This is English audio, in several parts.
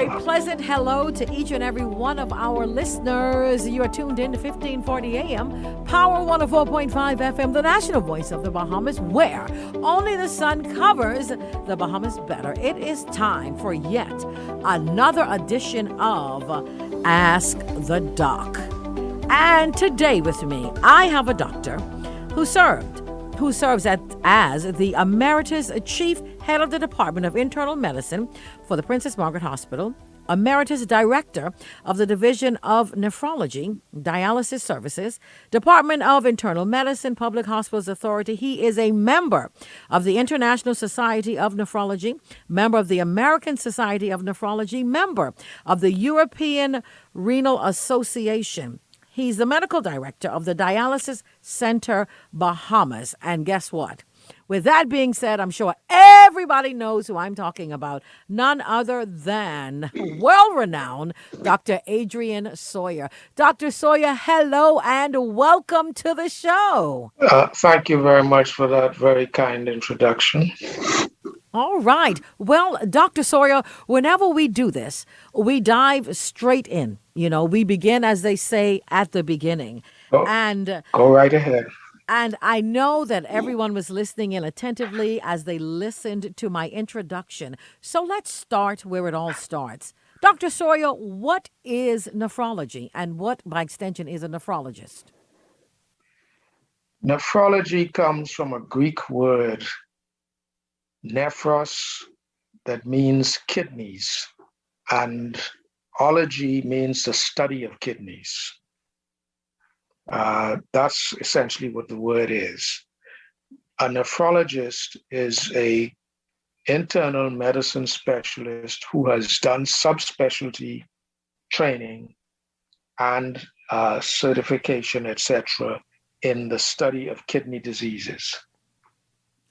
very pleasant hello to each and every one of our listeners. You are tuned in to 1540 AM, Power 104.5 FM, the national voice of the Bahamas, where only the sun covers the Bahamas better. It is time for yet another edition of Ask the Doc. And today with me, I have a doctor who serves as the Emeritus Chief Head of the Department of Internal Medicine for the Princess Margaret Hospital, Emeritus Director of the Division of Nephrology, Dialysis Services, Department of Internal Medicine, Public Hospitals Authority. He is a member of the International Society of Nephrology, member of the American Society of Nephrology, member of the European Renal Association. He's the medical director of the Dialysis Center Bahamas. And guess what? With that being said, I'm sure everybody knows who I'm talking about. None other than well-renowned Dr. Adrian Sawyer. Dr. Sawyer, hello and welcome to the show. Thank you very much for that very kind introduction. All right. Well, Dr. Sawyer, whenever we do this, we dive straight in. You know, we begin, as they say, at the beginning. Go right ahead. And I know that everyone was listening in attentively as they listened to my introduction. So let's start where it all starts. Dr. Sawyer, what is nephrology and what, by extension, is a nephrologist? Nephrology comes from a Greek word, nephros, that means kidneys, and ology means the study of kidneys. That's essentially what the word is. A nephrologist is an internal medicine specialist who has done subspecialty training and certification, etc., in the study of kidney diseases.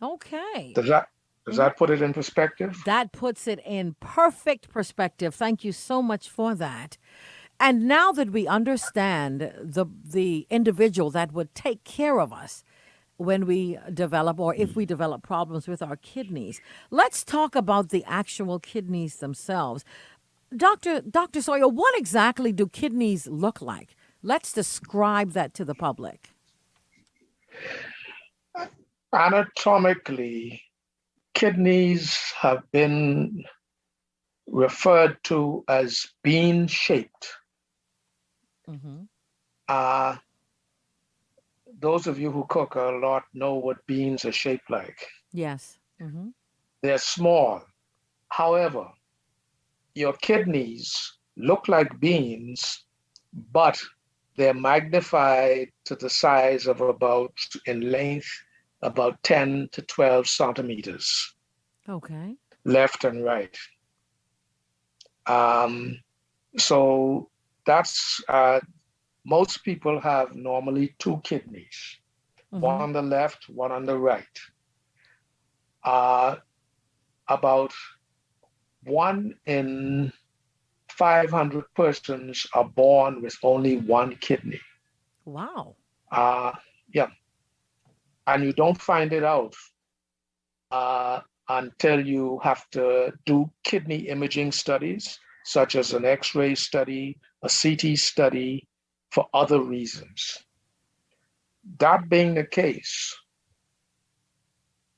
Okay. Does that put it in perspective? That puts it in perfect perspective. Thank you so much for that. And now that we understand the individual that would take care of us when we develop or if we develop problems with our kidneys, let's talk about the actual kidneys themselves. Dr. Sawyer, what exactly do kidneys look like? Let's describe that to the public. Anatomically, kidneys have been referred to as bean-shaped. Mm-hmm. Those of you who cook a lot know what beans are shaped like. Yes. Mm-hmm. They're small. However, your kidneys look like beans, but they're magnified to the size of in length, about 10 to 12 centimeters. Okay. Left and right. So that's, most people have normally two kidneys, one on the left, one on the right. About 1 in 500 persons are born with only one kidney. Wow. Yeah. And you don't find it out until you have to do kidney imaging studies, such as an X-ray study, a CT study, for other reasons. That being the case,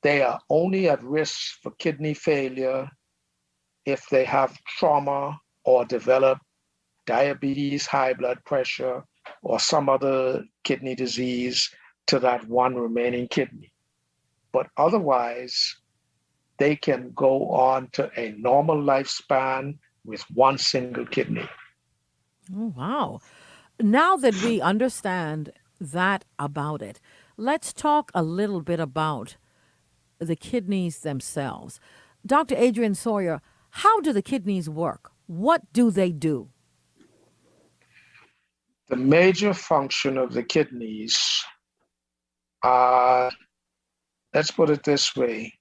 they are only at risk for kidney failure if they have trauma or develop diabetes, high blood pressure, or some other kidney disease to that one remaining kidney. But otherwise, they can go on to a normal lifespan with one single kidney. Oh, wow. Now that we understand that about it, let's talk a little bit about the kidneys themselves. Dr. Adrian Sawyer, how do the kidneys work? What do they do? The major function of the kidneys, let's put it this way,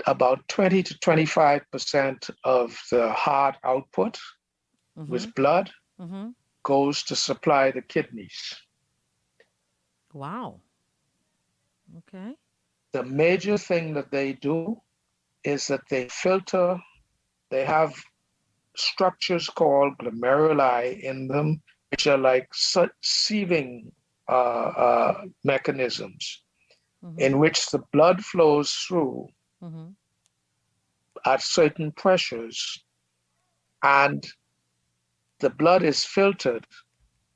about 20 to 25% of the heart output with blood goes to supply the kidneys. Wow. Okay. The major thing that they do is that they filter, they have structures called glomeruli in them, which are like sieving mechanisms in which the blood flows through at certain pressures, and the blood is filtered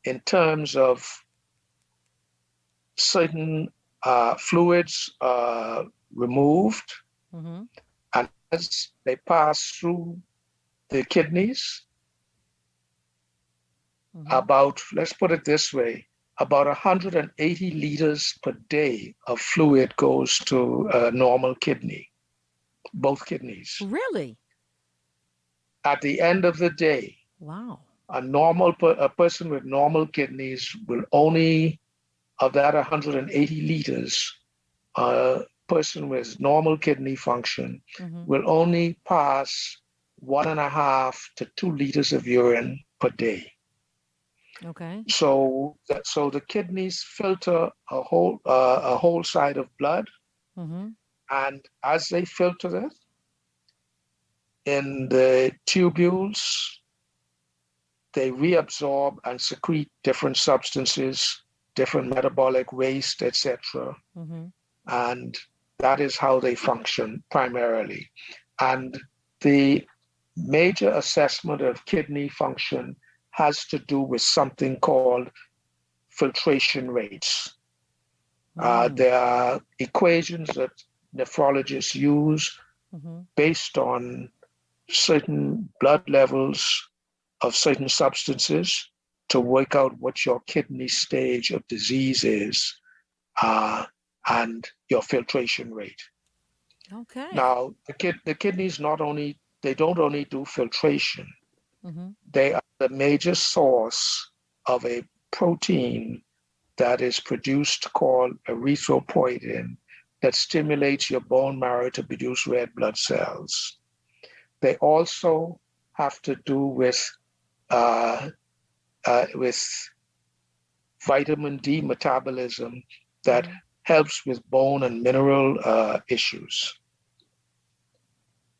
in terms of certain fluids removed, and as they pass through the kidneys, about, let's put it this way, about 180 liters per day of fluid goes to a normal kidney, both kidneys. Really? At the end of the day, wow, a person with normal kidneys will only, of that 180 liters, a person with normal kidney function will only pass 1.5 to 2 liters of urine per day. Okay. So the kidneys filter a whole side of blood, and as they filter it, in the tubules, they reabsorb and secrete different substances, different metabolic waste, etc. And that is how they function primarily. And the major assessment of kidney function has to do with something called filtration rates. There are equations that nephrologists use based on certain blood levels of certain substances to work out what your kidney stage of disease is, and your filtration rate. Okay. Now, the kidneys they don't only do filtration, they are the major source of a protein that is produced called erythropoietin that stimulates your bone marrow to produce red blood cells. They also have to do with vitamin D metabolism that helps with bone and mineral issues.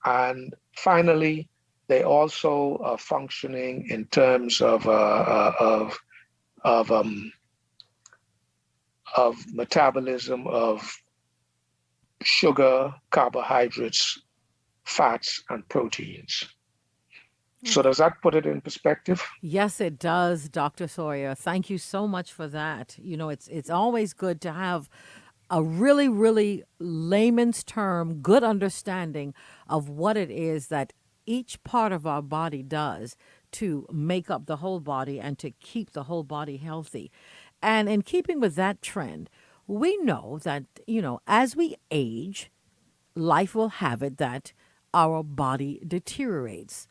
And finally, they also are functioning in terms of metabolism of sugar, carbohydrates, fats, and proteins. So does that put it in perspective? Yes, it does, Dr. Sawyer. Thank you so much for that. You know, it's always good to have a really, really layman's term, good understanding of what it is that each part of our body does to make up the whole body and to keep the whole body healthy. And in keeping with that trend, we know that, you know, as we age, life will have it that our body deteriorates.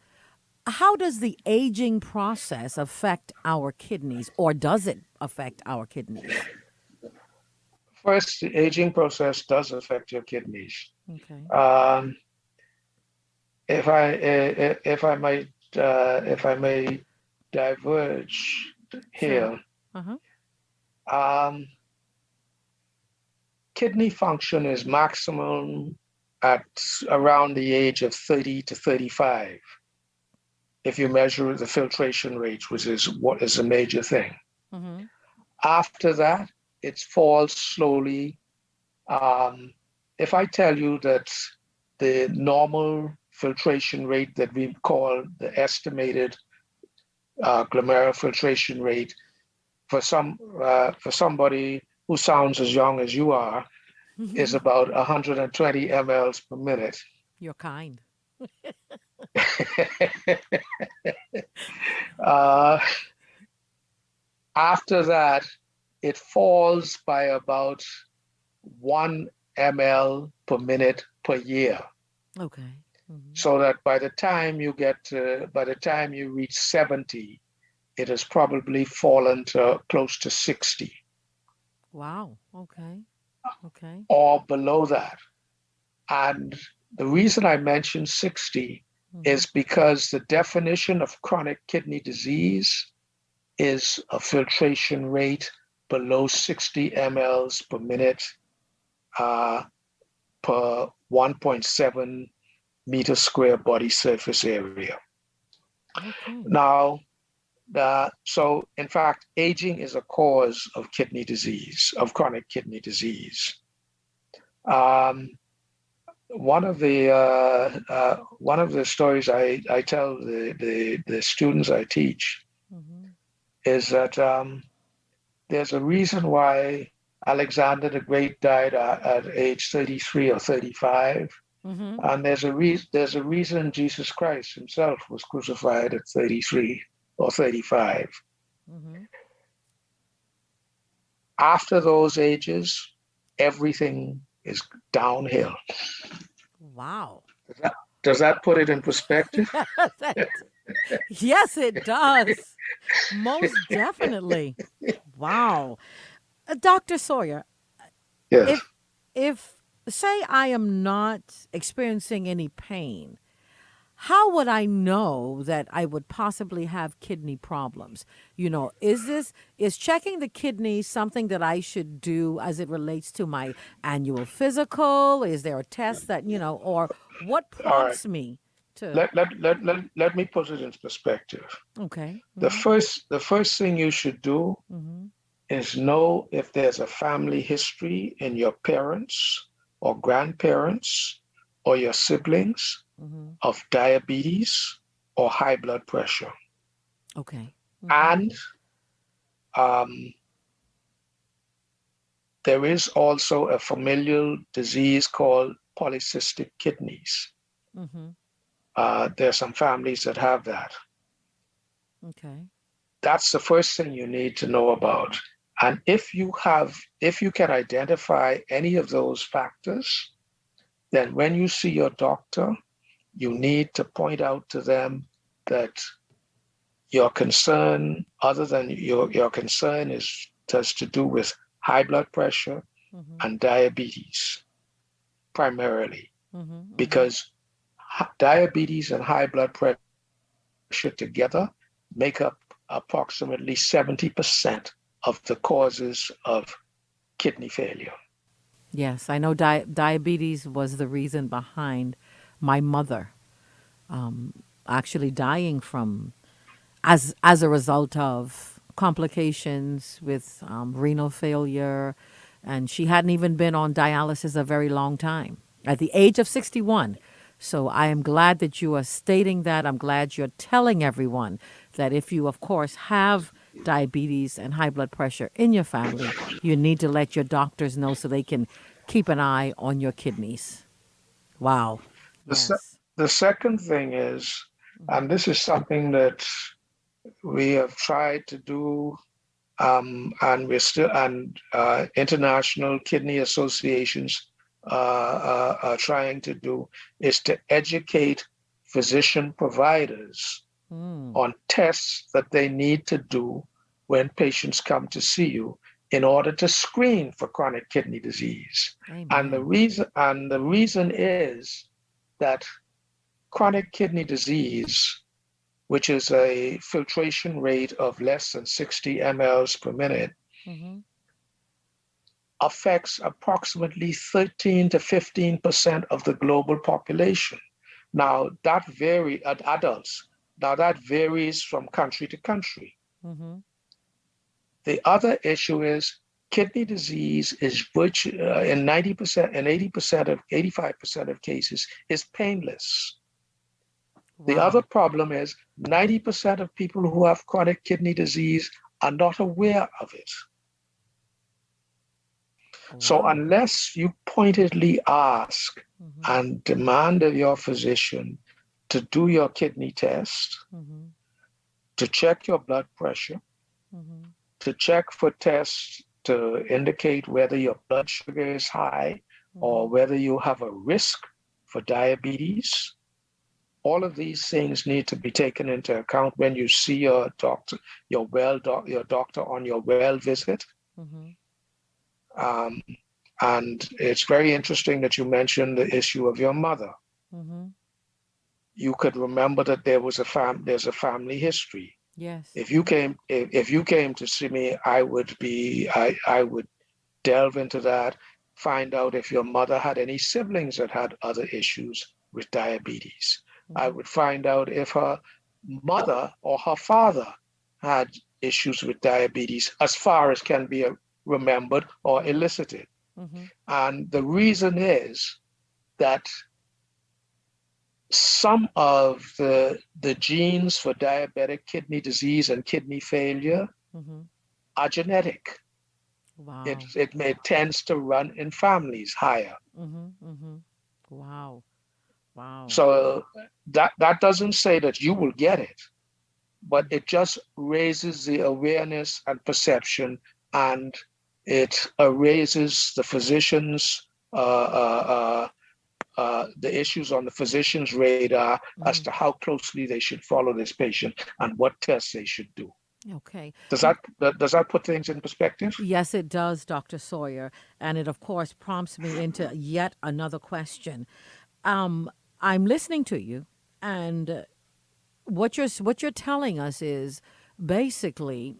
How does the aging process affect our kidneys, or does it affect our kidneys? First, the aging process does affect your kidneys. Okay. If I may diverge here, kidney function is maximum at around the age of 30 to 35. If you measure the filtration rate, which is what is a major thing. After that, it falls slowly. If I tell you that the normal filtration rate that we call the estimated glomerular filtration rate for somebody who sounds as young as you are is about 120 mLs per minute. You're kind. After that, it falls by about 1 ml per minute per year. Okay. So that by the time you reach 70, it has probably fallen to close to 60. Wow. Okay. Okay. Or below that. And the reason I mentioned 60 is because the definition of chronic kidney disease is a filtration rate below 60 mLs per minute per 1.7 meter square body surface area. Okay. Now, so in fact, aging is a cause of kidney disease, of chronic kidney disease. Um, one of the stories I tell the students I teach Mm-hmm. is that there's a reason why Alexander the Great died at age 33 or 35, Mm-hmm. and there's a reason Jesus Christ himself was crucified at 33 or 35. Mm-hmm. After those ages, everything is downhill. Wow. Does does that put it in perspective? That- yes, it does. Most definitely. Wow. Dr. Sawyer, Yes. if if say I am not experiencing any pain, how would I know that I would possibly have kidney problems? Is checking the kidneys something that I should do as it relates to my annual physical? Is there a test that, or what All right. prompts me to Let me put it in perspective. Okay. The first thing you should do Mm-hmm. is know if there's a family history in your parents or grandparents or your siblings Mm-hmm. of diabetes or high blood pressure. Okay. Mm-hmm. And um, there is also a familial disease called polycystic kidneys. Mm-hmm. There are some families that have that. Okay. That's the first thing you need to know about. And if you can identify any of those factors, then when you see your doctor, you need to point out to them that your concern, other than your concern, has to do with high blood pressure Mm-hmm. and diabetes primarily, Mm-hmm. Mm-hmm. because diabetes and high blood pressure together make up approximately 70% of the causes of kidney failure. Yes, I know diabetes was the reason behind my mother actually dying from as a result of complications with renal failure, and she hadn't even been on dialysis a very long time at the age of 61. So I am glad that you are stating that. I'm glad you're telling everyone that if you, of course, have diabetes and high blood pressure in your family, you need to let your doctors know so they can keep an eye on your kidneys. Wow. The, se- Yes. the second thing is, Mm-hmm. and this is something that we have tried to do, and we're still, and international kidney associations are trying to do, is to educate physician providers Mm. on tests that they need to do when patients come to see you in order to screen for chronic kidney disease. And Amen. the reason is that chronic kidney disease, which is a filtration rate of less than 60 mLs per minute, Mm-hmm. affects approximately 13 to 15% of the global population. Now that adults. Now that varies from country to country. Mm-hmm. The other issue is kidney disease is which in 90% and 85% of cases is painless. The other Wow. problem is 90% of people who have chronic kidney disease are not aware of it. So Wow. unless you pointedly ask Mm-hmm. and demand of your physician to do your kidney test, Mm-hmm. to check your blood pressure, Mm-hmm. to check for tests to indicate whether your blood sugar is high or Mm-hmm. whether you have a risk for diabetes, all of these things need to be taken into account when you see your doctor, your doctor on your well visit. Mm-hmm. Um, and it's very interesting that you mentioned the issue of your mother. Mm-hmm. You could remember that there's a family history. Yes. If you came to see me, I would delve into that, find out if your mother had any siblings that had other issues with diabetes. I Mm-hmm. would find out if her mother or her father had issues with diabetes as far as can be remembered or elicited. Mm-hmm. And the reason is that some of the genes for diabetic kidney disease and kidney failure Mm-hmm. are genetic. Wow. It tends to run in families higher. Mm-hmm. Mm-hmm. Wow. Wow. So that doesn't say that you will get it, but it just raises the awareness and perception, and it raises the physicians' the issues on the physician's radar as Mm-hmm. to how closely they should follow this patient and what tests they should do. Okay. Does that put things in perspective? Yes, it does, Dr. Sawyer. And it, of course, prompts me into yet another question. Um, I'm listening to you, and what you're telling us is basically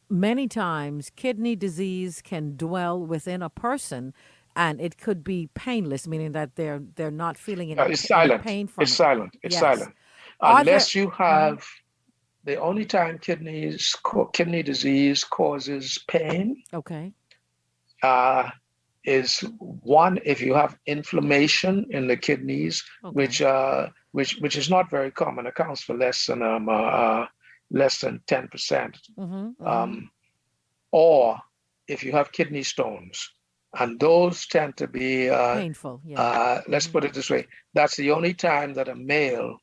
many times kidney disease can dwell within a person, and it could be painless, meaning that they're not feeling It's any silent. pain from It's it. silent. It's Yes. silent. Are there? Unless you Mhm. have the only time kidney disease causes pain Okay. uh, is one if you have inflammation in the kidneys, Okay. which is not very common, accounts for less than 10%, Mm-hmm. Mm-hmm. um, or if you have kidney stones, and those tend to be Painful. Yeah. let's Mm-hmm. put it this way: that's the only time that a male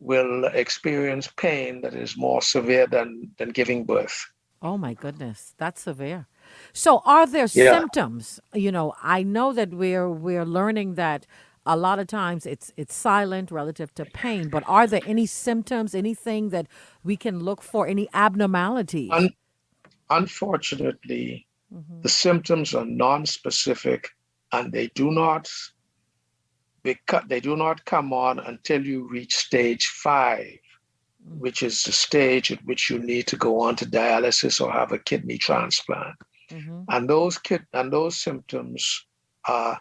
will experience pain that is more severe than giving birth. Oh my goodness, that's severe. So are there Yeah. symptoms? I know that we're learning that a lot of times it's silent relative to pain, but are there any symptoms, anything that we can look for, any abnormalities? Un- Unfortunately, the Mm-hmm. symptoms are non-specific, and they do not come on until you reach stage 5, which is the stage at which you need to go on to dialysis or have a kidney transplant. Mm-hmm. And those symptoms are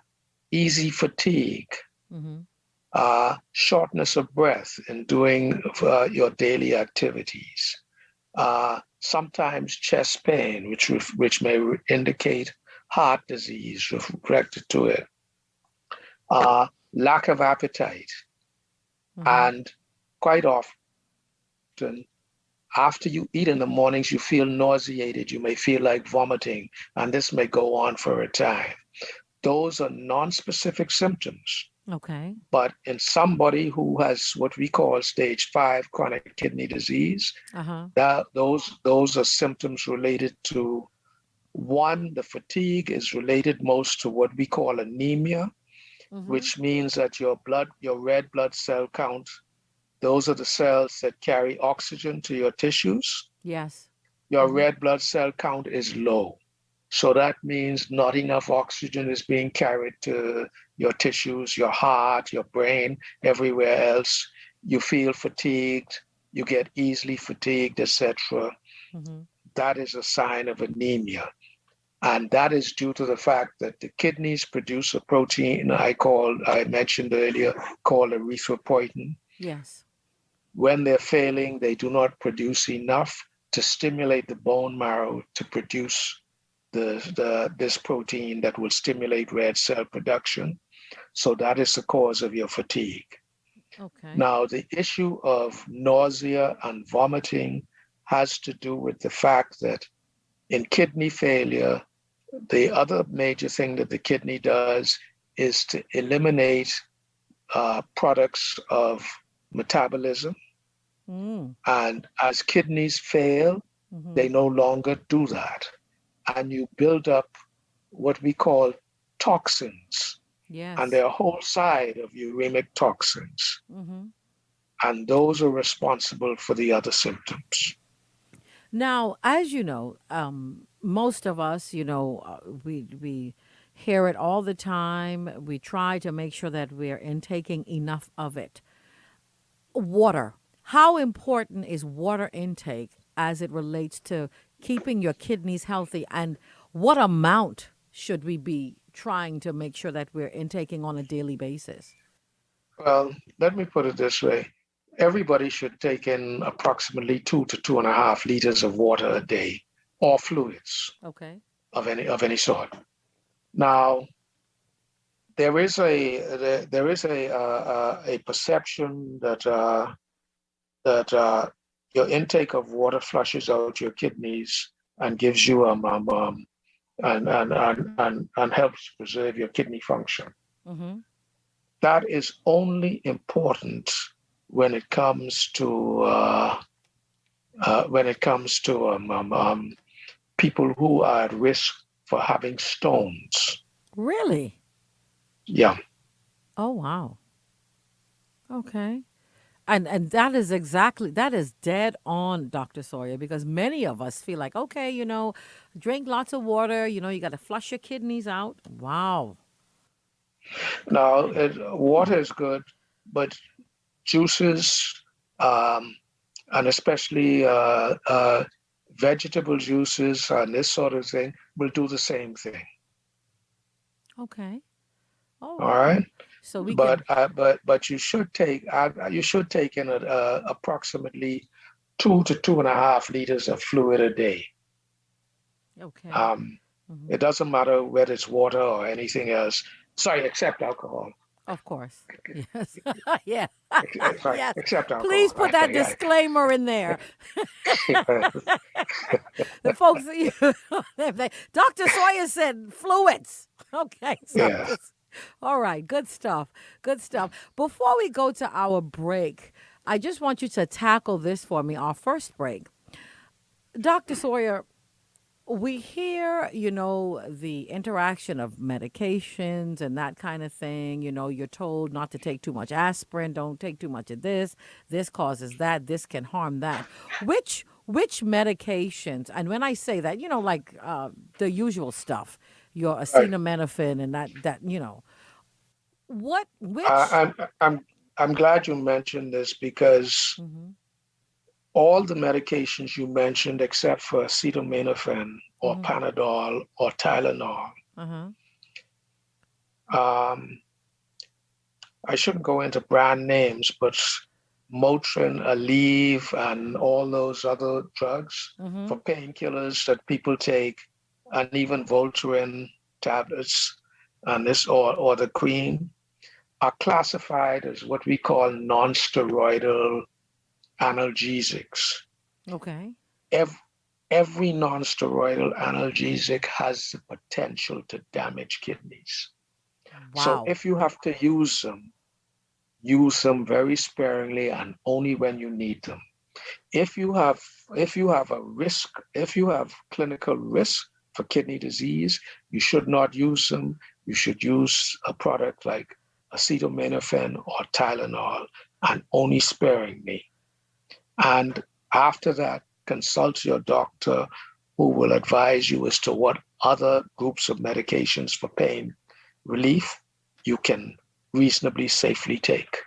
easy fatigue, Mm-hmm. shortness of breath in doing your daily activities, sometimes chest pain, which may indicate heart disease directed to it, lack of appetite, Mm-hmm. and quite often after you eat in the mornings, you feel nauseated. You may feel like vomiting, and this may go on for a time. Those are non-specific symptoms. Okay. But in somebody who has what we call stage 5 chronic kidney disease, Uh-huh. those are symptoms related to one, the fatigue is related most to what we call anemia, Mm-hmm. which means that your red blood cell count, those are the cells that carry oxygen to your tissues. Yes. Your Mm-hmm. red blood cell count is low. So that means not enough oxygen is being carried to your tissues, your heart, your brain, everywhere else. You feel fatigued, you get easily fatigued, etc. Mm-hmm. That is a sign of anemia. And that is due to the fact that the kidneys produce a protein I mentioned earlier called erythropoietin. Yes. When they're failing, they do not produce enough to stimulate the bone marrow to produce this protein that will stimulate red cell production. So that is the cause of your fatigue. Okay. Now, the issue of nausea and vomiting has to do with the fact that in kidney failure, the other major thing that the kidney does is to eliminate products of metabolism. Mm. And as kidneys fail, Mm-hmm. they no longer do that. And you build up what we call toxins. And Yes. they're a whole side of uremic toxins. Mm-hmm. And those are responsible for the other symptoms. Now, as you know, most of us, we hear it all the time. We try to make sure that we're intaking enough of it. Water. How important is water intake as it relates to keeping your kidneys healthy, and what amount should we be trying to make sure that we're intaking on a daily basis? Well, let me put it this way. everybody should take in approximately 2 to 2.5 liters of water a day, or fluids Okay. of any sort. Now, there is a perception that your intake of water flushes out your kidneys and gives you and helps preserve your kidney function. Mm-hmm. That is only important when it comes to people who are at risk for having stones. Really? Yeah. Oh, wow. Okay. And that is dead on, Dr. Sawyer, because many of us feel like, okay, drink lots of water, you got to flush your kidneys out. Wow. Now, water is good, but juices, um, and especially vegetable juices and this sort of thing will do the same thing. Okay. All All right. right. So we But can, you should take in approximately 2 to 2.5 liters of fluid a day. okay. Um, Hmm. it doesn't matter whether it's water or anything else. Sorry, except alcohol. Of course. Yes. Yeah. Sorry, Yes. except Please alcohol. put that disclaimer in there. The folks, Dr. Sawyer said fluids. Okay, so Yeah. just, all right, good stuff. Good stuff. Before we go to our break, I just want you to tackle this for me, our first break. Dr. Sawyer, we hear, the interaction of medications and that kind of thing. You're told not to take too much aspirin, don't take too much of this causes that, this can harm that. Which medications, and when I say that, like the usual stuff, your Right. acetaminophen and what, which, I'm glad you mentioned this because mm-hmm, all the medications you mentioned, except for acetaminophen or mm-hmm, Panadol or Tylenol, uh-huh, um, I shouldn't go into brand names, but Motrin, Aleve, and all those other drugs mm-hmm, for painkillers that people take, and even Voltaren tablets and this or the cream are classified as what we call non-steroidal analgesics. okay, Every, every non-steroidal analgesic has the potential to damage kidneys. So wow, if you have to use them very sparingly and only when you need them. If you have if you have clinical risk for kidney disease, you should not use them. You should use a product like acetaminophen or Tylenol and only sparingly. And after that, consult your doctor who will advise you as to what other groups of medications for pain relief you can reasonably safely take.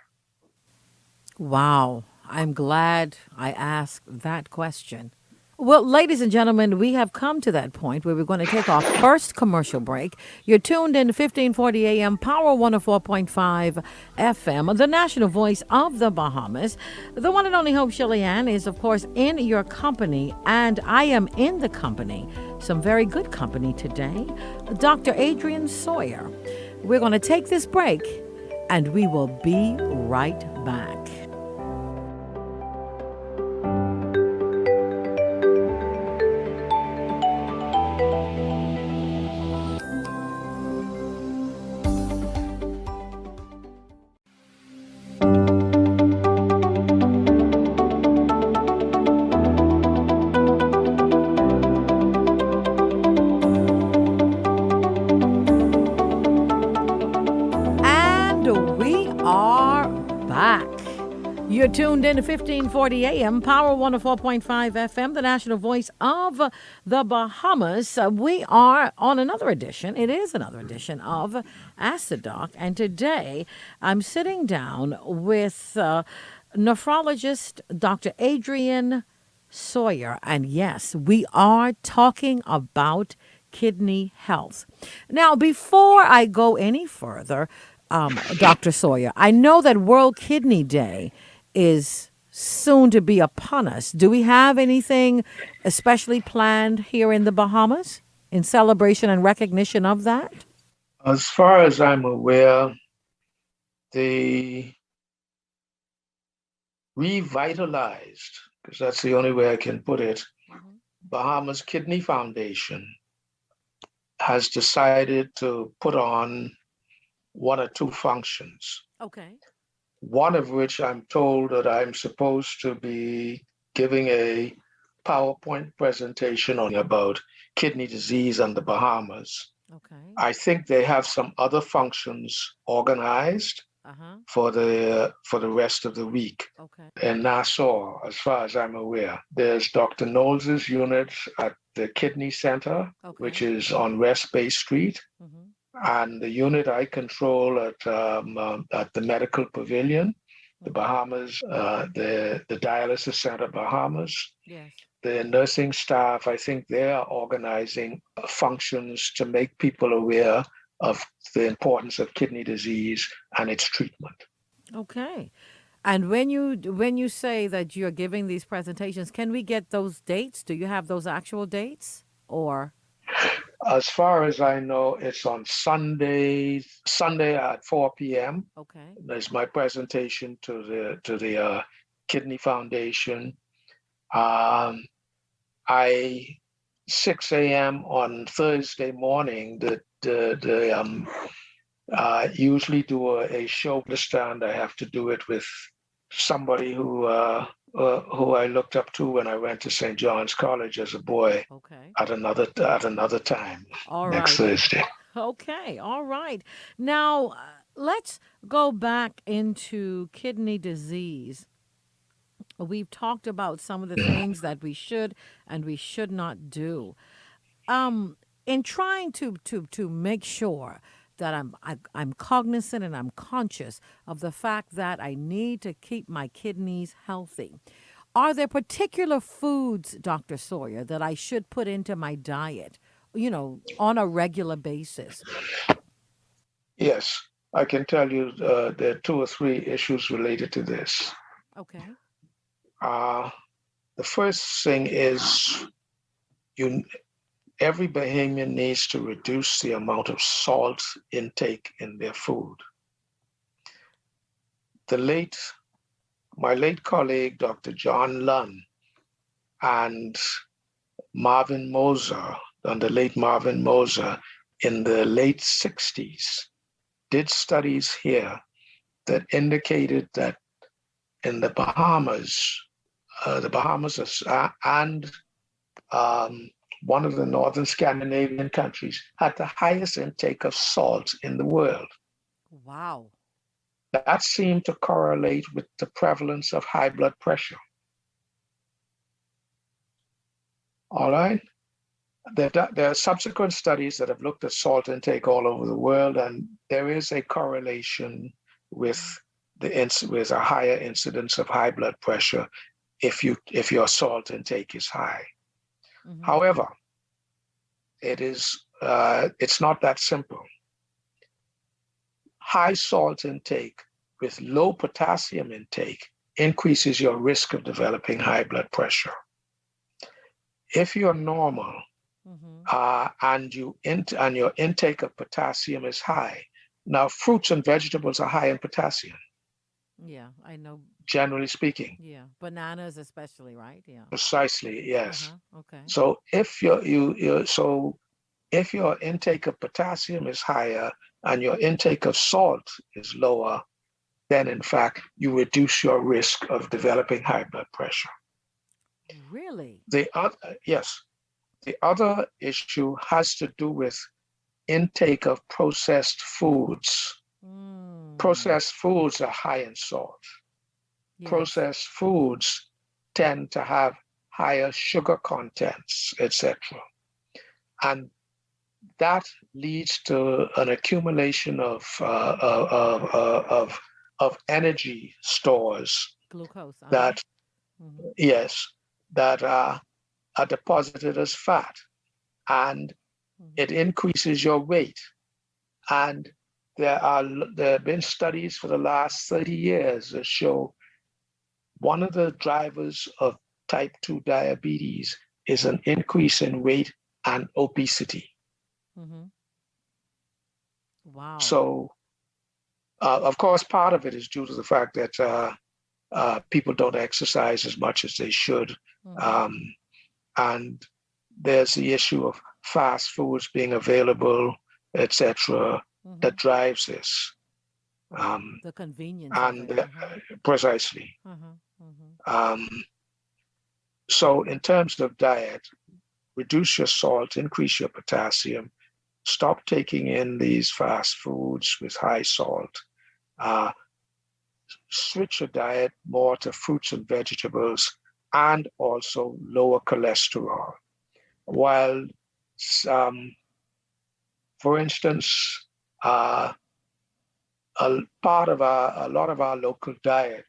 wow. I'm glad I asked that question. Well, ladies and gentlemen, we have come to that point where we're going to take our first commercial break. You're tuned in to 1540 AM, Power 104.5 FM, the national voice of the Bahamas. The one and only Hope ShellyAnn is, of course, in your company, and I am in the company, some very good company today, Dr. Adrian Sawyer. We're going to take this break, and we will be right back. And we are back. You're tuned in to 1540 AM, Power 104.5 FM, the national voice of the Bahamas. We are on another edition. It is another edition of Acid Doc. And today I'm sitting down with nephrologist Dr. Adrian Sawyer. And yes, we are talking about kidney health. Now, before I go any further, Dr. Sawyer, I know that World Kidney Day is soon to be upon us. Do we have anything especially planned here in the Bahamas in celebration and recognition of that? As far as I'm aware, they revitalized, because that's the only way I can put it, Bahamas Kidney Foundation has decided to put on one or two functions. Okay. One of which I'm told that I'm supposed to be giving a PowerPoint presentation on about kidney disease and the Bahamas. Okay. I think they have some other functions organized for the rest of the week. Okay. In Nassau, as far as I'm aware, there's Dr. Knowles's unit at the Kidney Center, which is on West Bay Street, and the unit I control at the Medical Pavilion, the Bahamas, the Dialysis Center Bahamas. Yes. The nursing staff, I think they are organizing functions to make people aware of the importance of kidney disease and its treatment. Okay. And when you say that you're giving these presentations, can we get those dates? Do you have those actual dates or? As far as I know, it's on Sunday at 4 p.m. Okay. There's my presentation to the Kidney Foundation. 6 a.m. on Thursday morning. Usually do a show stand. I have to do it with somebody who I looked up to when I went to St. John's College as a boy. Okay. At another time. All next right. Thursday. Okay. All right. Now let's go back into kidney disease. We've talked about some of the things that we should and we should not do. In trying to make sure that I'm cognizant and I'm conscious of the fact that I need to keep my kidneys healthy. Are there particular foods, Dr. Sawyer, that I should put into my diet, on a regular basis? Yes, I can tell you there are 2 or 3 issues related to this. Okay. The first thing is every Bahamian needs to reduce the amount of salt intake in their food. My late colleague, Dr. John Lunn, and Marvin Moser, and the late Marvin Moser, in the late 60s, did studies here that indicated that in the Bahamas, and one of the northern Scandinavian countries had the highest intake of salt in the world. Wow. That seemed to correlate with the prevalence of high blood pressure. All right? There are subsequent studies that have looked at salt intake all over the world, and there is a correlation with a higher incidence of high blood pressure if your salt intake is high. However, it's not that simple. High salt intake with low potassium intake increases your risk of developing high blood pressure. If you're normal and your intake of potassium is high, now fruits and vegetables are high in potassium. Yeah, I know. Generally speaking. Yeah, bananas especially, right? Yeah. Precisely, yes. Okay. So if if your intake of potassium is higher and your intake of salt is lower, then in fact you reduce your risk of developing high blood pressure. Really? The other issue has to do with intake of processed foods. Processed foods are high in salt. Yes. Processed foods tend to have higher sugar contents, etc. And that leads to an accumulation of energy stores. Glucose. That are deposited as fat, and it increases your weight. And there have been studies for the last 30 years that show one of the drivers of type 2 diabetes is an increase in weight and obesity. Mm-hmm. Wow. So, of course, part of it is due to the fact that people don't exercise as much as they should. Mm-hmm. And there's the issue of fast foods being available, etc., Mm-hmm. that drives this. The convenience and of it. precisely. Mm-hmm. So in terms of diet, reduce your salt, increase your potassium, stop taking in these fast foods with high salt, switch your diet more to fruits and vegetables, and also lower cholesterol. While, for instance, a lot of our local diet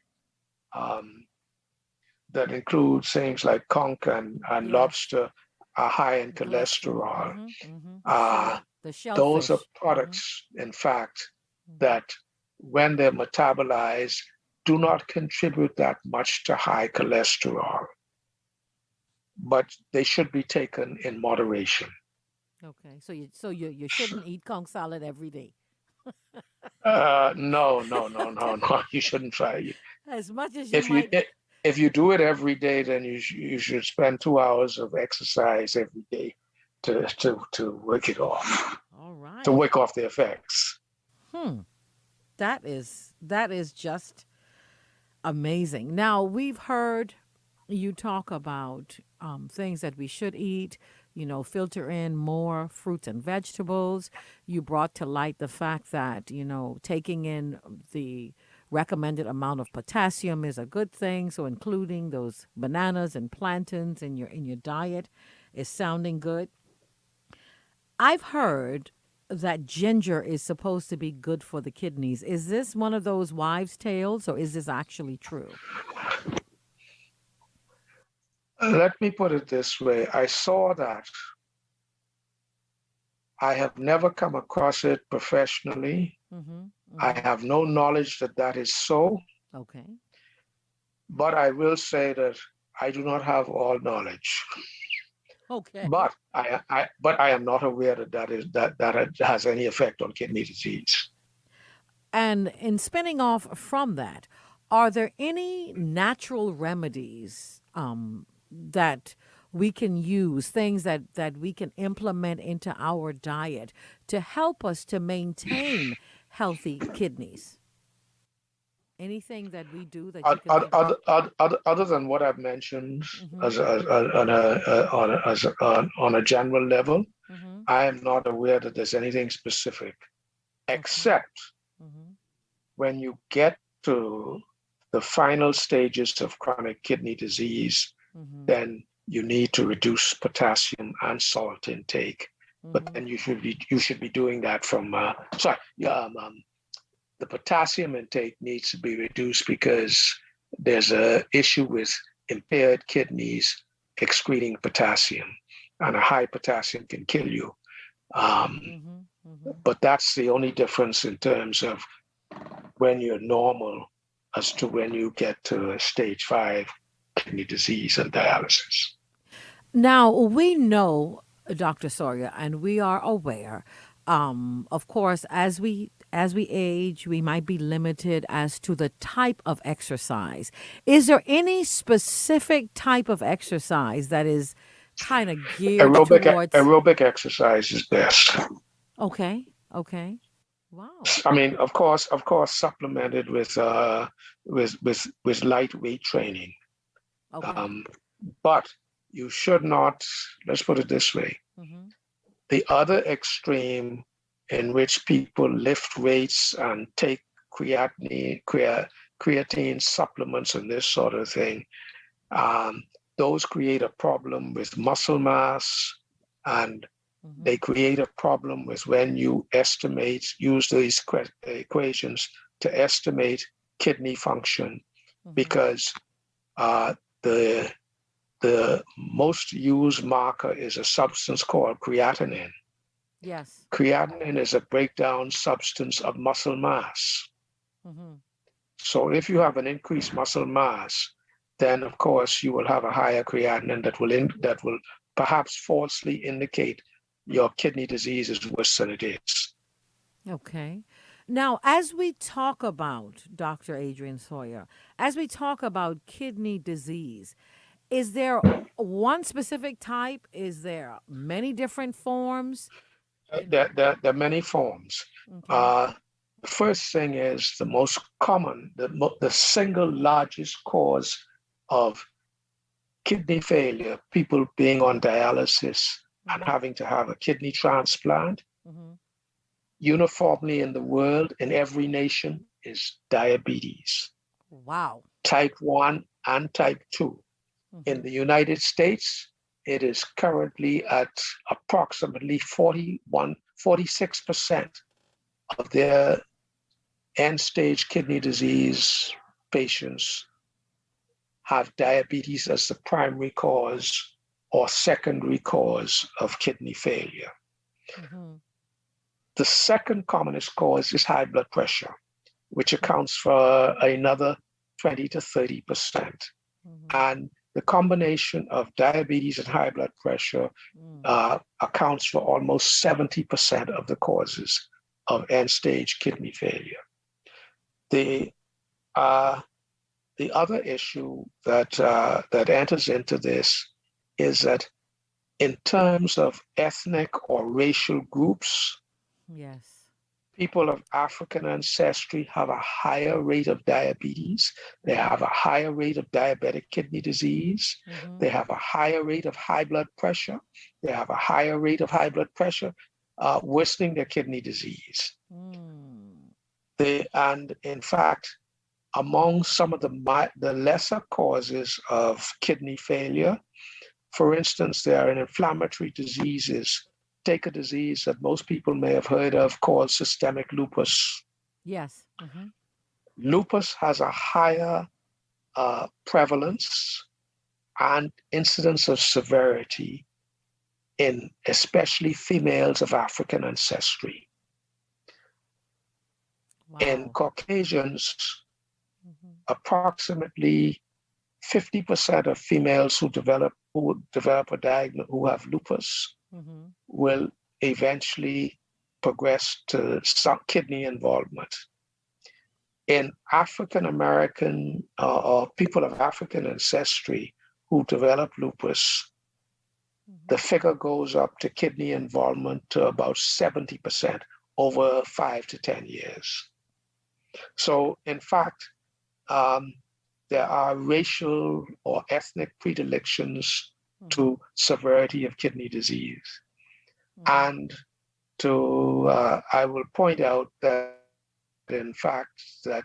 that includes things like conch and Yes. lobster are high in Cholesterol. cholesterol. The Those are shellfish. products, in fact, that when they're metabolized, do not contribute that much to high cholesterol, but they should be taken in moderation. Okay, so you shouldn't eat conch salad every day. No. You shouldn't try. As much as you If you might. if you do it every day, then you should spend 2 hours of exercise every day to work it off, All to right. work off the effects. Hmm. That is just amazing. Now we've heard you talk about things that we should eat. Filter in more fruits and vegetables. You brought to light the fact that taking in the recommended amount of potassium is a good thing. So including those bananas and plantains in your diet is sounding good. I've heard that ginger is supposed to be good for the kidneys. Is this one of those wives' tales, or is this actually true? Let me put it this way. I saw that. I have never come across it professionally. Mm-hmm. I Mm-hmm. have no knowledge that that is so, Okay. but I will say that I do not have all knowledge. Okay. But I am not aware that it has any effect on kidney disease. And in spinning off from that, are there any natural remedies that we can use, things that we can implement into our diet to help us to maintain healthy kidneys? Anything that we do that you can think of? Other than what I've mentioned Mm-hmm. on a general level, Mm-hmm. I am not aware that there's anything specific, Okay. except Mm-hmm. when you get to the final stages of chronic kidney disease, Mm-hmm. then you need to reduce potassium and salt intake. But Mm-hmm. then you should be doing that from the potassium intake needs to be reduced because there's a issue with impaired kidneys excreting potassium, and a high potassium can kill you. Mm-hmm. Mm-hmm. But that's the only difference in terms of when you're normal as to when you get to stage 5 kidney disease and dialysis. Now, we know, Dr. Sawyer, and we are aware, of course, as we age, we might be limited as to the type of exercise. Is there any specific type of exercise that is kind of geared towards? Aerobic exercise is best. Okay, okay. Wow. I mean, of course, supplemented with lightweight training. Okay. Um, but you should not. Let's put it this way: Mm-hmm. the other extreme, in which people lift weights and take creatine supplements and this sort of thing, um, those create a problem with muscle mass, and Mm-hmm. they create a problem with when you use these equations to estimate kidney function, Mm-hmm. because uh, the the most used marker is a substance called creatinine. Yes. Creatinine is a breakdown substance of muscle mass. Mm-hmm. So if you have an increased muscle mass, then of course you will have a higher creatinine that will perhaps falsely indicate your kidney disease is worse than it is. Okay. Now, as we talk about, Dr. Adrian Sawyer, as we talk about kidney disease, is there one specific type? Is there many different forms? There are many forms. Okay. The first thing is the most common, the single largest cause of kidney failure, people being on dialysis and having to have a kidney transplant, uniformly in the world, in every nation, is diabetes. Wow. Type 1 and type 2. In the United States, it is currently at approximately 46% of their end-stage kidney disease patients have diabetes as the primary cause or secondary cause of kidney failure. The second commonest cause is high blood pressure, which accounts for another 20 to 30%. And the combination of diabetes and high blood pressure accounts for almost 70% of the causes of end-stage kidney failure. The other issue that enters into this is that in terms of ethnic or racial groups, yes, people of African ancestry have a higher rate of diabetes. They have a higher rate of diabetic kidney disease. They have a higher rate of high blood pressure. They have a higher rate of high blood pressure, worsening their kidney disease. And in fact, among some of the lesser causes of kidney failure, for instance, there are inflammatory diseases. Take a disease that most people may have heard of called systemic lupus. yes. Lupus has a higher prevalence and incidence of severity in especially females of African ancestry. Wow. In Caucasians, approximately 50% of females who have lupus will eventually progress to some kidney involvement. In African American or people of African ancestry who develop lupus, the figure goes up to kidney involvement to about 70% over 5 to 10 years. So in fact, there are racial or ethnic predilections to severity of kidney disease. And I will point out that in fact that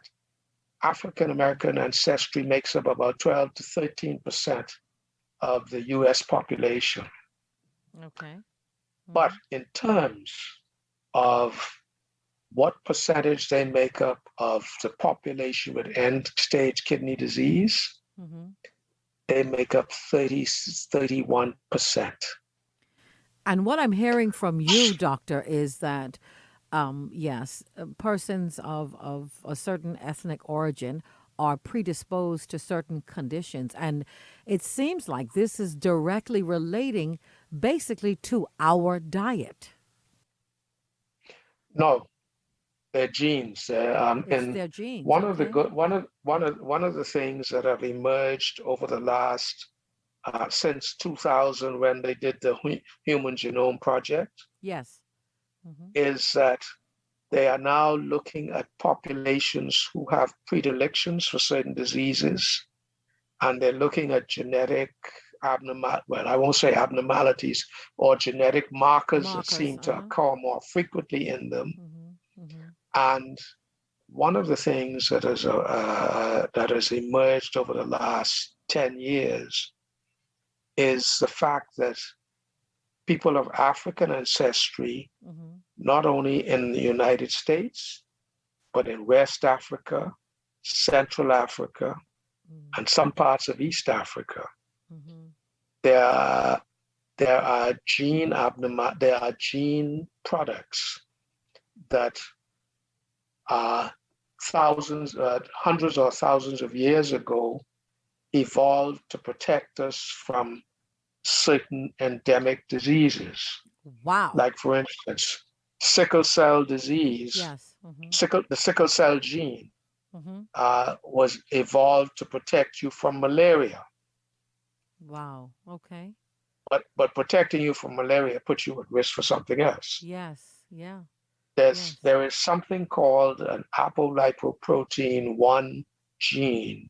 African American ancestry makes up about 12 to 13% of the US population. Okay. But in terms of what percentage they make up of the population with end-stage kidney disease, they make up 31%. And what I'm hearing from you, doctor, is that, yes, persons of a certain ethnic origin are predisposed to certain conditions. And it seems like this is directly relating basically to our diet. No, their genes. It's their genes. One of the things that have emerged over the last since 2000, when they did the Human Genome Project, yes, is that they are now looking at populations who have predilections for certain diseases, and they're looking at genetic I won't say abnormalities, or genetic markers that seem to occur more frequently in them. And one of the things that has emerged over the last 10 years is the fact that people of African ancestry, not only in the United States, but in West Africa, Central Africa, and some parts of East Africa, there are gene products that hundreds or thousands of years ago evolved to protect us from certain endemic diseases. Wow. Like, for instance, sickle cell disease, Yes. the sickle cell gene Mm-hmm. was evolved to protect you from malaria. Wow. Okay. But protecting you from malaria puts you at risk for something else. Yes. Yeah. Yes. There is something called an apolipoprotein 1 gene,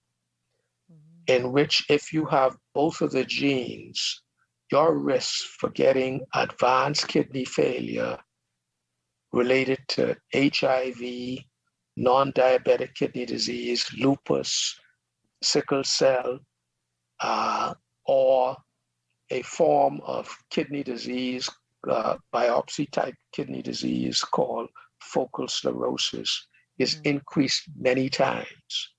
Mm-hmm. in which if you have both of the genes, your risk for getting advanced kidney failure related to HIV, non-diabetic kidney disease, lupus, sickle cell, or a form of kidney disease, biopsy type kidney disease called focal sclerosis, is increased many times.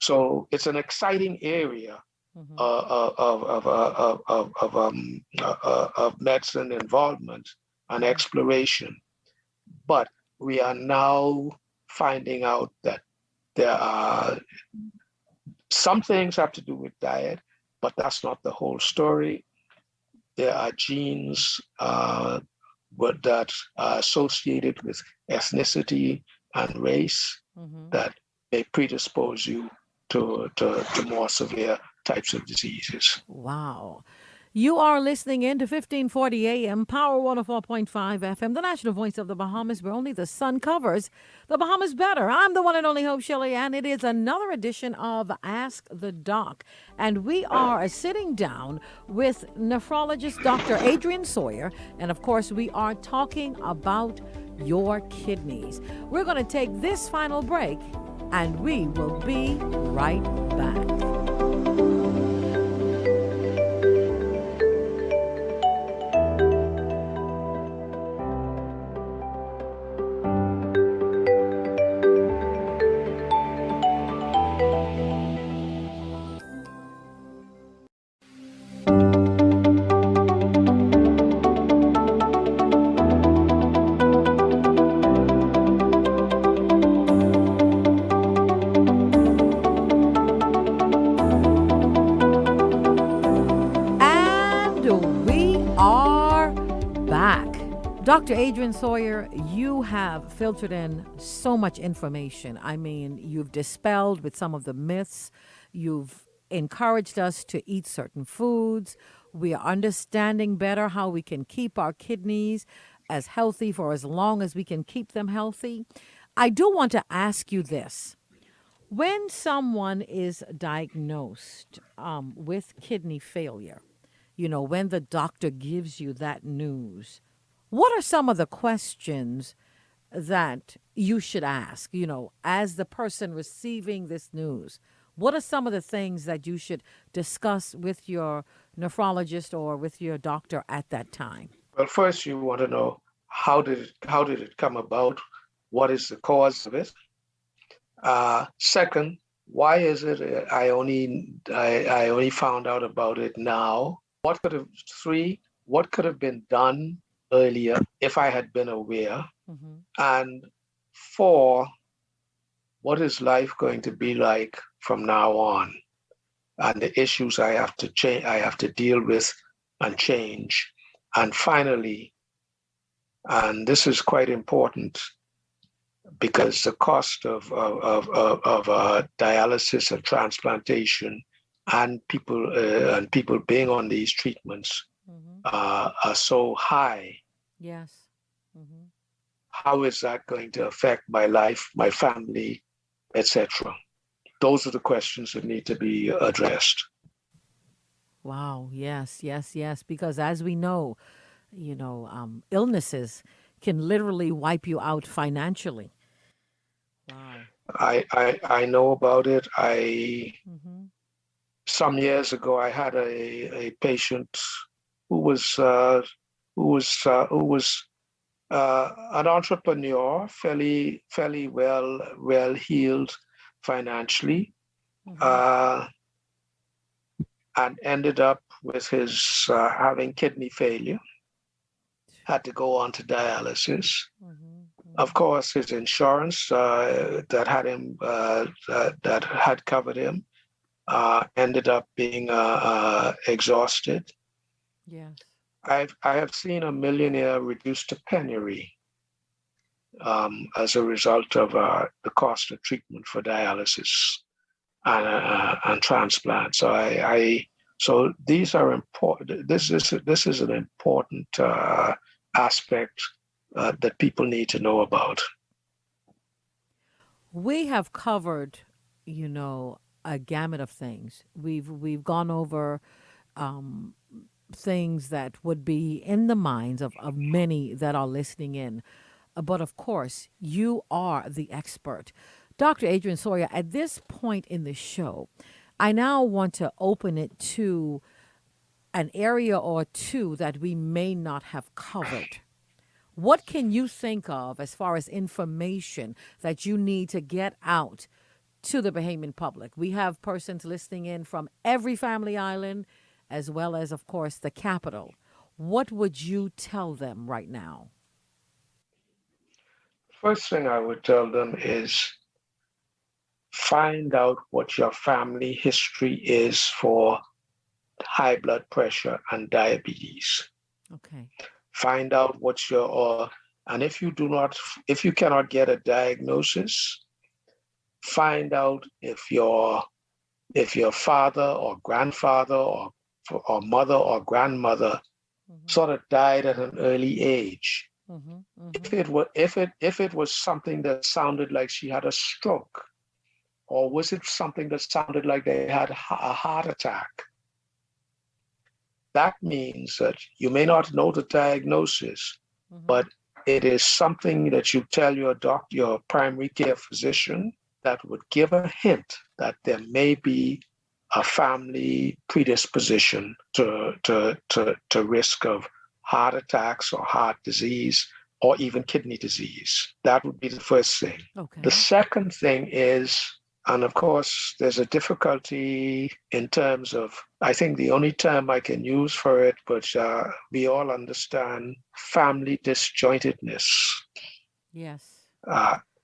So it's an exciting area of medicine involvement and exploration. But we are now finding out that there are some things have to do with diet, but that's not the whole story. There are genes that are associated with ethnicity and race that may predispose you to more severe types of diseases. Wow. You are listening in to 1540 AM, Power 104.5 FM, the national voice of the Bahamas, where only the sun covers the Bahamas better. I'm the one and only host, ShellyAnn. It is another edition of Ask the Doc. And we are sitting down with nephrologist Dr. Adrian Sawyer. And of course, we are talking about your kidneys. We're going to take this final break, and we will be right back. Dr. Adrian Sawyer, you have filtered in so much information. I mean, you've dispelled with some of the myths. You've encouraged us to eat certain foods. We are understanding better how we can keep our kidneys as healthy for as long as we can keep them healthy. I do want to ask you this. When someone is diagnosed with kidney failure, when the doctor gives you that news, what are some of the questions that you should ask, as the person receiving this news? What are some of the things that you should discuss with your nephrologist or with your doctor at that time? Well, first you want to know how did it come about? What is the cause of it? Second, why is it I only found out about it now? What could have been done earlier if I had been aware? And 4, what is life going to be like from now on? And the issues I have to deal with and change. And finally, and this is quite important, because the cost of dialysis and transplantation and people being on these treatments are so high. Yes. How is that going to affect my life, my family, etc.? Those are the questions that need to be addressed. Wow. Yes. Because as we know, illnesses can literally wipe you out financially. Wow. I know about it. Some years ago, I had a patient who was an entrepreneur, fairly well heeled financially, and ended up with his having kidney failure. Had to go on to dialysis. Of course, his insurance that had covered him ended up being exhausted. Yes. I have seen a millionaire reduced to penury as a result of the cost of treatment for dialysis and transplant. So these are important. This is an important aspect that people need to know about. We have covered, a gamut of things. We've gone over um, things that would be in the minds of many that are listening in. But of course, you are the expert. Dr. Adrian Sawyer, at this point in the show, I now want to open it to an area or two that we may not have covered. What can you think of as far as information that you need to get out to the Bahamian public? We have persons listening in from every family island, as well as, of course, the capital. What would you tell them right now? First thing I would tell them is find out what your family history is for high blood pressure and diabetes. Okay. Find out what's your, and if you cannot get a diagnosis, find out if your father or grandfather or mother or grandmother Mm-hmm. sort of died at an early age. Mm-hmm. If Mm-hmm. it was something that sounded like she had a stroke, or was it something that sounded like they had a heart attack? That means that you may not know the diagnosis, Mm-hmm. but it is something that you tell your primary care physician that would give a hint that there may be a family predisposition to risk of heart attacks or heart disease or even kidney disease. That would be the first thing. The Okay. second thing is, and of course, there's a difficulty in terms of, I think the only term I can use for it, but we all understand family disjointedness. Yes.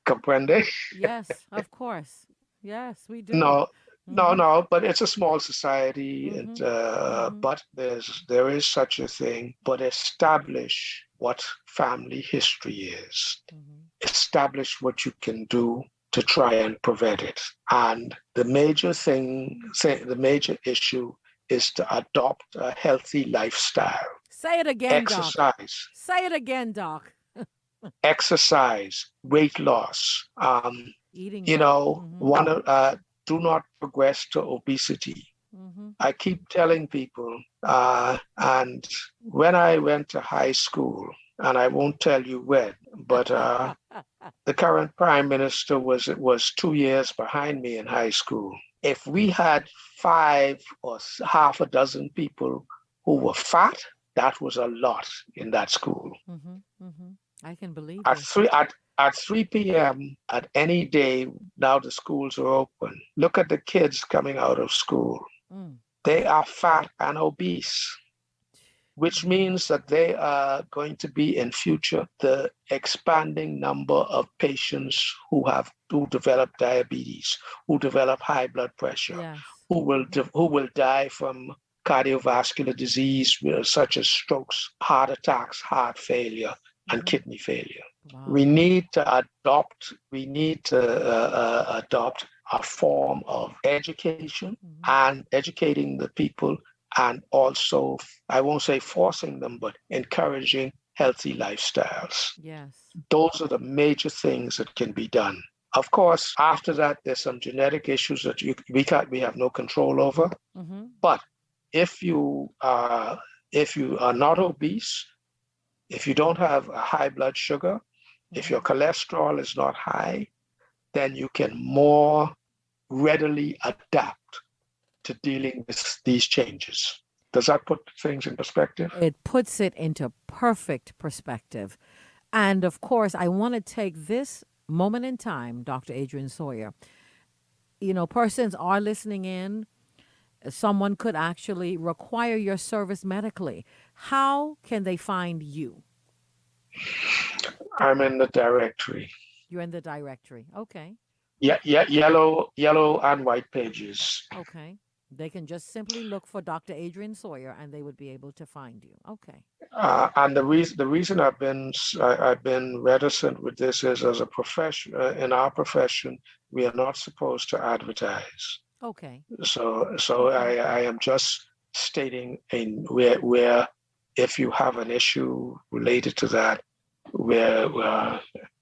Comprende? Yes, of course. Yes, we do. No, Mm-hmm. no, but it's a small society. Mm-hmm. Mm-hmm. But there is such a thing. But establish what family history is. Mm-hmm. Establish what you can do to try and prevent it. And the major issue is to adopt a healthy lifestyle. Say it again, Doc. Exercise, Say it again, Doc. weight loss. Eating right. Mm-hmm. Do not progress to obesity. Mm-hmm. I keep telling people, and when I went to high school, and I won't tell you when, but the current prime minister was 2 years behind me in high school. If we had 5 or half a dozen people who were fat, that was a lot in that school. Mm-hmm. Mm-hmm. I can believe At you. 3 p.m. at any day, now the schools are open. Look at the kids coming out of school. Mm. They are fat and obese, which means that they are going to be in future the expanding number of patients who develop diabetes, who develop high blood pressure, Yes. who will die from cardiovascular disease such as strokes, heart attacks, heart failure, and kidney failure. Wow. We need to adopt a form of education and educating the people, and also, I won't say forcing them, but encouraging healthy lifestyles. Yes. Those are the major things that can be done. Of course, after that, there's some genetic issues that we have no control over. Mm-hmm. But if you are not obese, if you don't have a high blood sugar, if your cholesterol is not high, then you can more readily adapt to dealing with these changes. Does that put things in perspective? It puts it into perfect perspective. And of course, I want to take this moment in time, Dr. Adrian Sawyer. Persons are listening in. Someone could actually require your service medically. How can they find you? I'm in the directory. You're in the directory. Okay. Yeah, yeah, yellow and white pages. Okay. They can just simply look for Dr. Adrian Sawyer and they would be able to find you. Okay. And the reason I've been reticent with this is, as a profession, in our profession, we are not supposed to advertise. Okay. So Okay. I am just stating in where if you have an issue related to that, where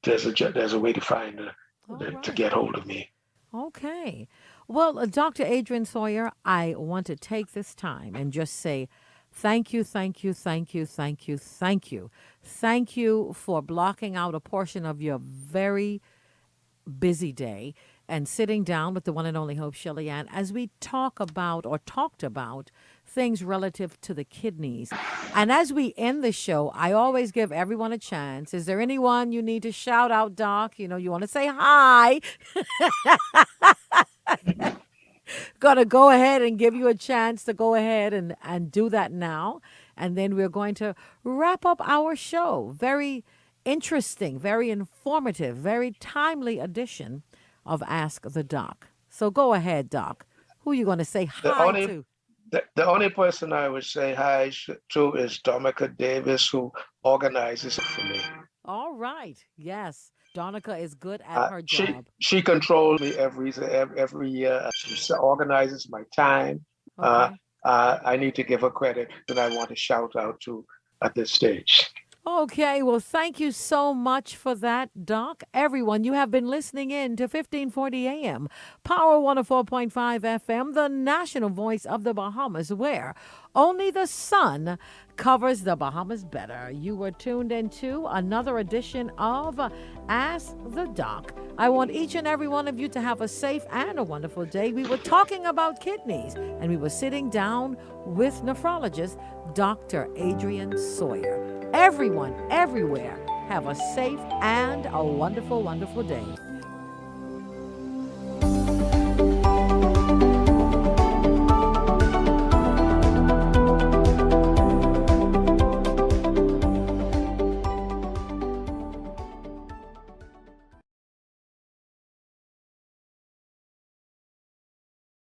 there's a way to find All to right. get hold of me. Okay. Well, Dr. Adrian Sawyer, I want to take this time and just say thank you, thank you, thank you, thank you, thank you. Thank you for blocking out a portion of your very busy day and sitting down with the one and only Hope ShellyAnn as we talk about or talked about things relative to the kidneys. And as we end the show, I always give everyone a chance. Is there anyone you need to shout out, Doc? You know, you want to say hi. Gonna go ahead and give you a chance to go ahead and do that now. And then we're going to wrap up our show. Very interesting, very informative, very timely edition of Ask the Doc. So go ahead, Doc. Who you going to say The hi only to? the only person I would say hi to is Dominica Davis, who organizes it for me. All right. Yes. Donica is good at Uh, her she job. she controls me every year. She organizes my time. Uh, Okay. I need to give her credit that I want to shout out to at this stage. Okay, well, thank you so much for that, Doc. Everyone, you have been listening in to 1540 AM, Power 104.5 FM, the national voice of the Bahamas, where only the sun covers the Bahamas better. You were tuned into another edition of Ask the Doc. I want each and every one of you to have a safe and a wonderful day. We were talking about kidneys, and we were sitting down with nephrologist Dr. Adrian Sawyer. Everyone, everywhere, have a safe and a wonderful, wonderful day.